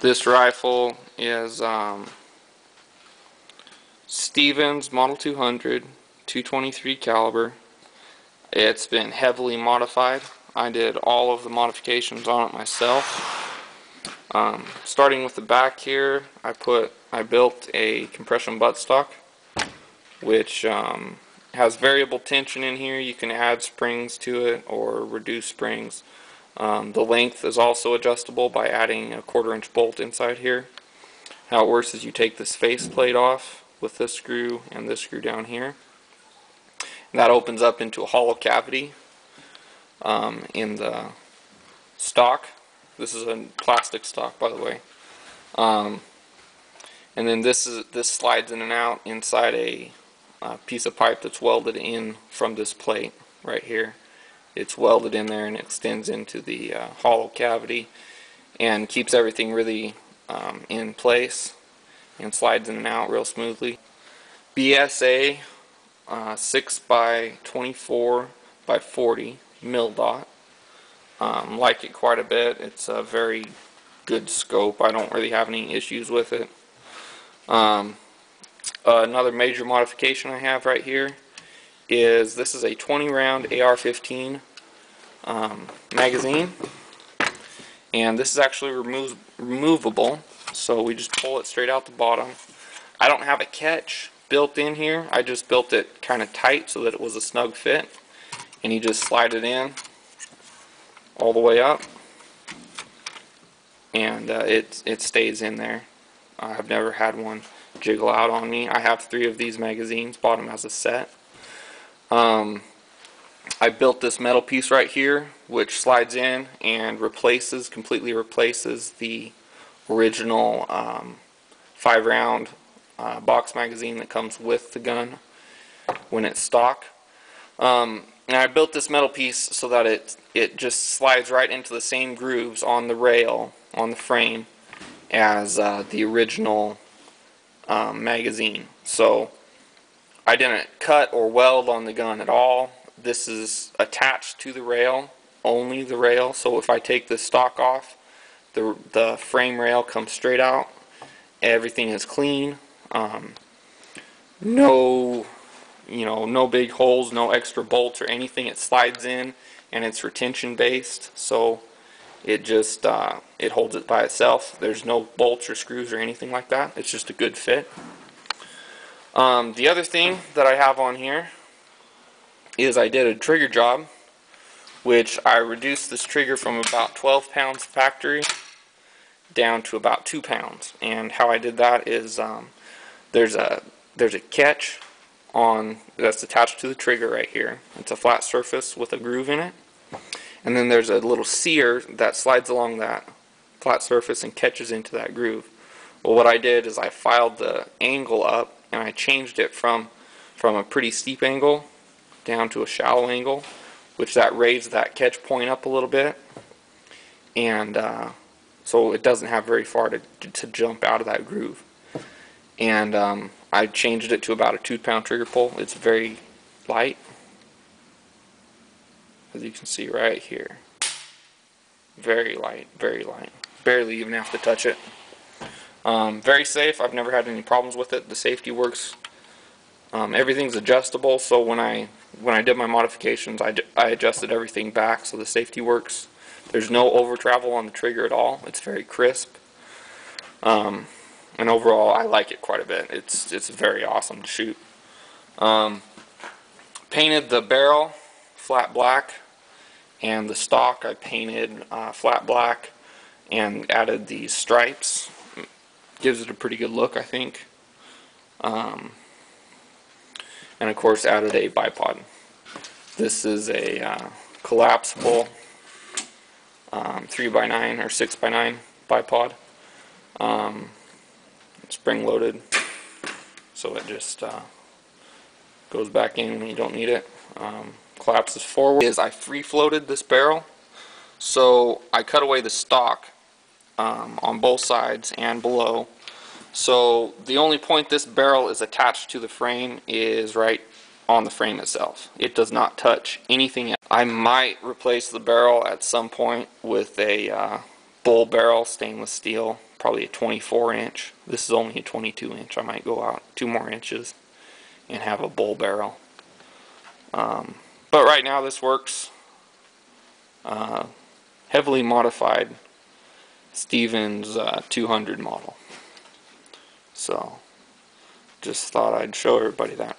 This rifle is Stevens Model 200, 223 caliber. It's been heavily modified. I did all of the modifications on it myself. Starting with the back here, I built a compression buttstock, which has variable tension in here. You can add springs to it or reduce springs. The length is also adjustable by adding a 1/4 inch bolt inside here. How it works is you take this face plate off with this screw and this screw down here. And that opens up into a hollow cavity in the stock. This is a plastic stock, by the way. And then this slides in and out inside a piece of pipe that's welded in from this plate right here. It's welded in there and extends into the hollow cavity and keeps everything really in place and slides in and out real smoothly. BSA 6x24x40 mil dot. Like it quite a bit. It's a very good scope. I don't really have any issues with it. Another major modification I have right here is this is a 20 round AR-15 magazine, and this is actually removable, so we just pull it straight out the bottom. I don't have a catch built in here. I just built it kind of tight so that it was a snug fit, and you just slide it in all the way up, and it stays in there. I've never had one jiggle out on me. I have 3 of these magazines, bought them as a set. I built this metal piece right here, which slides in and completely replaces the original 5 round box magazine that comes with the gun when it's stock. And I built this metal piece so that it just slides right into the same grooves on the rail, on the frame, as the original magazine. So I didn't cut or weld on the gun at all. This is attached to the rail, only the rail. So if I take this stock off, the frame rail comes straight out. Everything is clean. No big holes, no extra bolts or anything. It slides in, and it's retention based, so it just it holds it by itself. There's no bolts or screws or anything like that. It's just a good fit. The other thing that I have on here is I did a trigger job, which I reduced this trigger from about 12 pounds factory down to about 2 pounds. And how I did that is there's a catch that's attached to the trigger right here. It's a flat surface with a groove in it, and then there's a little sear that slides along that flat surface and catches into that groove. Well, what I did is I filed the angle up, and I changed it from a pretty steep angle down to a shallow angle, which that raised that catch point up a little bit, and so it doesn't have very far to jump out of that groove. And I changed it to about a 2 pound trigger pull. It's very light, as you can see right here. Very light, very light. Barely even have to touch it. Very safe. I've never had any problems with it. The safety works. Everything's adjustable, so when I did my modifications, I adjusted everything back so the safety works. There's no over travel on the trigger at all. It's very crisp. And overall, I like it quite a bit. It's very awesome to shoot. Painted the barrel flat black, and the stock I painted flat black and added these stripes. Gives it a pretty good look, I think. And of course added a bipod. This is a collapsible 3x9 or 6x9 bipod. Spring loaded, so it just goes back in when you don't need it. Collapses forward. I free floated this barrel, so I cut away the stock on both sides and below. So the only point this barrel is attached to the frame is right on the frame itself. It does not touch anything else. I might replace the barrel at some point with a bull barrel stainless steel, probably a 24 inch. This is only a 22 inch. I might go out 2 more inches and have a bull barrel. But right now this works. Heavily modified Stevens 200 model. So just thought I'd show everybody that.